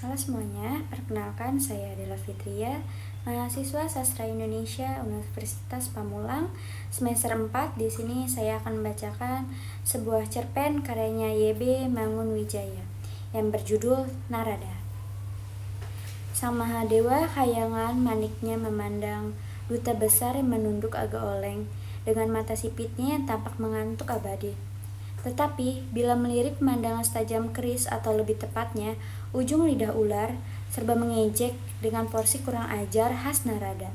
Halo semuanya, perkenalkan saya adalah Fitria, mahasiswa Sastra Indonesia Universitas Pamulang semester 4. Di sini saya akan membacakan sebuah cerpen karyanya YB Mangunwijaya yang berjudul Narada. Sang Mahadewa khayangan maniknya memandang duta besar yang menunduk agak oleng dengan mata sipitnya yang tampak mengantuk abadi. Tetapi, bila melirik pemandangan setajam keris atau lebih tepatnya, ujung lidah ular, serba mengejek dengan porsi kurang ajar khas Narada.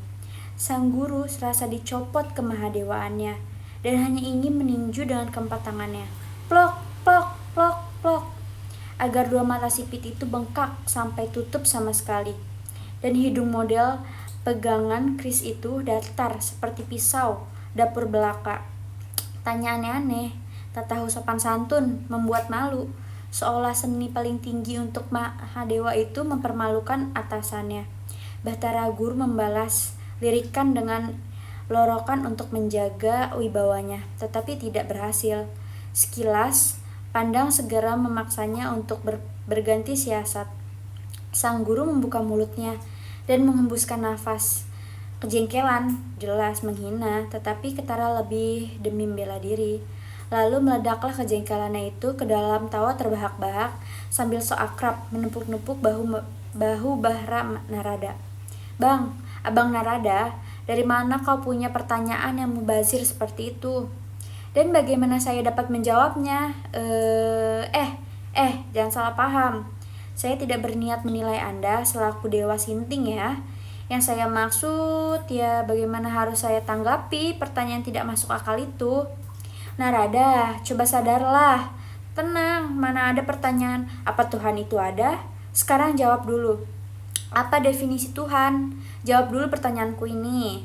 Sang guru serasa dicopot kemahadewaannya, dan hanya ingin meninju dengan keempat tangannya. Plok, plok, plok, plok, agar dua mata sipit itu bengkak sampai tutup sama sekali. Dan hidung model pegangan keris itu datar seperti pisau dapur belaka. Tanya aneh-aneh, tak tahu sopan santun, membuat malu, seolah seni paling tinggi untuk Mahadewa itu mempermalukan atasannya. Bahtara Guru membalas lirikan dengan lorokan untuk menjaga wibawanya, tetapi tidak berhasil. Sekilas, pandang segera memaksanya untuk berganti siasat. Sang guru membuka mulutnya dan menghembuskan nafas. Kejengkelan, jelas menghina, tetapi ketara lebih demi membela diri. Lalu meledaklah kejengkelannya itu ke dalam tawa terbahak-bahak sambil sok akrab menepuk-nepuk bahu Bahra Narada. Bang, Abang Narada, dari mana kau punya pertanyaan yang mubazir seperti itu? Dan bagaimana saya dapat menjawabnya? Jangan salah paham. Saya tidak berniat menilai Anda selaku dewa sinting ya. Yang saya maksud ya bagaimana harus saya tanggapi pertanyaan tidak masuk akal itu. Narada, coba sadarlah. Tenang, mana ada pertanyaan apa Tuhan itu ada? Sekarang jawab dulu. Apa definisi Tuhan? Jawab dulu pertanyaanku ini.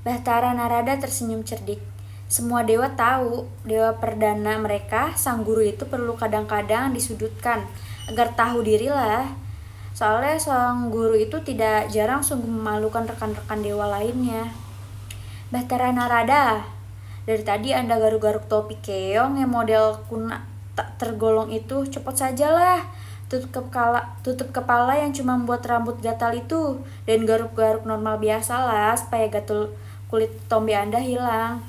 Bahtara Narada tersenyum cerdik. Semua dewa tahu, dewa perdana mereka, sang guru itu perlu kadang-kadang disudutkan agar tahu dirilah. Soalnya sang guru itu tidak jarang sungguh memalukan rekan-rekan dewa lainnya. Bahtara Narada, dari tadi Anda garuk-garuk topi keong yang model kuna tak tergolong itu, copot sajalah. Tutup kepala yang cuma membuat rambut gatal itu, dan garuk-garuk normal biasalah supaya gatal kulit tombe Anda hilang.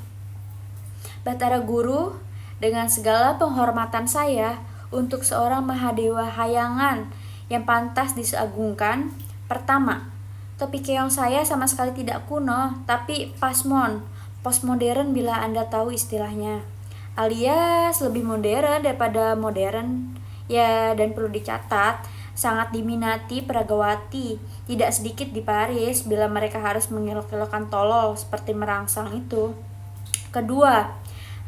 Bahtara Guru, dengan segala penghormatan saya untuk seorang Mahadewa hayangan yang pantas disagungkan. Pertama, topi keong saya sama sekali tidak kuno, tapi postmodern bila Anda tahu istilahnya. Alias lebih modern daripada modern. Ya, dan perlu dicatat, sangat diminati peragawati, tidak sedikit di Paris bila mereka harus mengelok-elokkan tolol seperti merangsang itu. Kedua,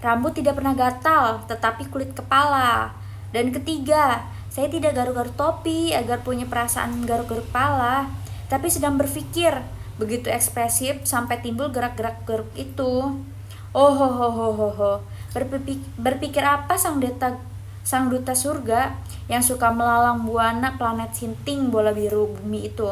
rambut tidak pernah gatal, tetapi kulit kepala. Dan ketiga, saya tidak garuk-garuk topi agar punya perasaan garuk-garuk kepala, tapi sedang berpikir, begitu ekspresif sampai timbul gerak-gerak garuk itu. Oh ho ho ho ho ho. Berpikir apa sang duta surga yang suka melalang buana planet sinting bola biru bumi itu?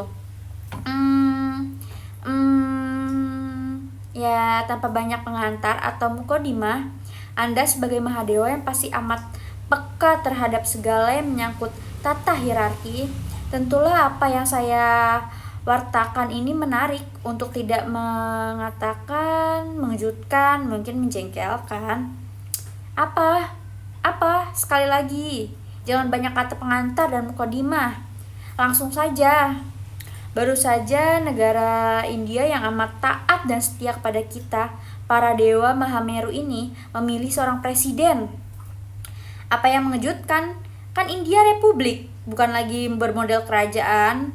Ya, tanpa banyak pengantar atau mukodimah, Anda sebagai Mahadewa yang pasti amat peka terhadap segala yang menyangkut tata hierarki, tentulah apa yang saya wartakan ini menarik, untuk tidak mengatakan mengejutkan, mungkin menjengkelkan. Apa? Sekali lagi, jangan banyak kata pengantar dan mukodimah. Langsung saja. Baru saja negara India yang amat taat dan setia kepada kita, para dewa Mahameru ini, memilih seorang presiden. Apa yang mengejutkan? Kan India republik, bukan lagi bermodel kerajaan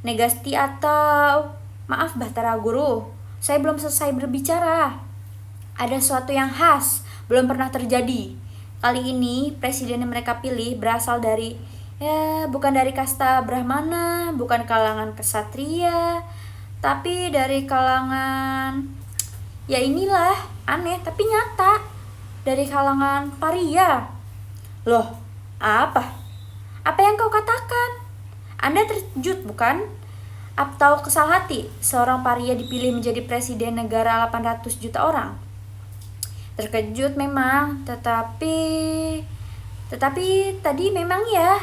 negasti atau... Maaf Bahtara Guru, saya belum selesai berbicara. Ada sesuatu yang khas, belum pernah terjadi. Kali ini presiden yang mereka pilih berasal dari bukan dari kasta Brahmana, bukan kalangan kesatria, tapi dari kalangan, ya inilah, aneh tapi nyata, dari kalangan paria. Loh, apa? Apa yang kau katakan? Anda terkejut bukan? Atau kesal hati seorang paria dipilih menjadi presiden negara 800 juta orang? Terkejut memang, tetapi tadi memang ya.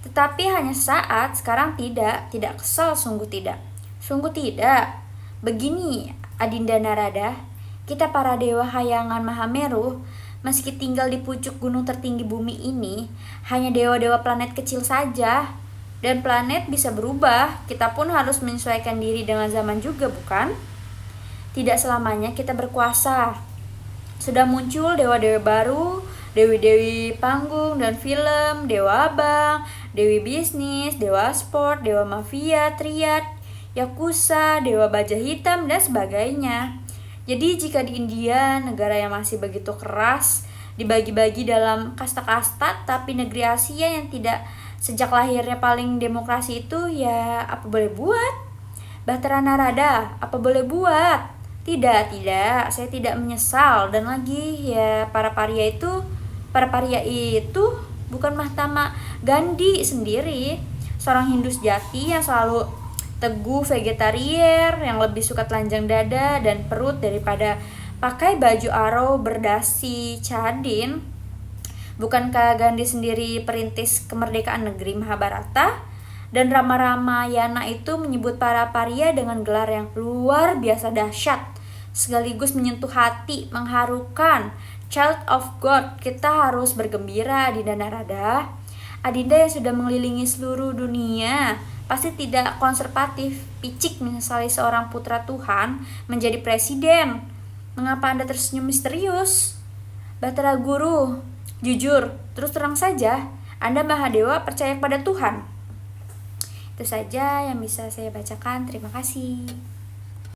Tetapi hanya saat, sekarang tidak kesal, sungguh tidak. Sungguh tidak. Begini, Adinda Narada, kita para dewa hayangan Mahameru, meski tinggal di pucuk gunung tertinggi bumi ini, hanya dewa-dewa planet kecil saja. Dan planet bisa berubah, kita pun harus menyesuaikan diri dengan zaman juga, bukan? Tidak selamanya kita berkuasa. Sudah muncul dewa-dewa baru, dewi-dewi panggung dan film, dewa abang, dewi bisnis, dewa sport, dewa mafia, triad, yakuza, dewa baja hitam, dan sebagainya. Jadi jika di India, negara yang masih begitu keras, dibagi-bagi dalam kasta-kasta, tapi negeri Asia yang tidak sejak lahirnya paling demokrasi itu, ya apa boleh buat? Bahtera Narada, apa boleh buat? Tidak, saya tidak menyesal. Dan lagi ya, para paria itu bukan Mahatma Gandhi sendiri, seorang Hindu sejati yang selalu teguh vegetarian, yang lebih suka telanjang dada dan perut daripada pakai baju aro berdasi cadin. Bukankah Gandhi sendiri perintis kemerdekaan negeri Mahabharata? Dan Rama Ramayana itu menyebut para paria dengan gelar yang luar biasa dahsyat, sekaligus menyentuh hati, mengharukan. Child of God, kita harus bergembira, Adinda Narada. Adinda yang sudah mengelilingi seluruh dunia pasti tidak konservatif, picik menyesali seorang putra Tuhan menjadi presiden. Mengapa Anda tersenyum misterius? Bahtera Guru, jujur, terus terang saja, Anda Mahadewa percaya kepada Tuhan? Itu saja yang bisa saya bacakan. Terima kasih.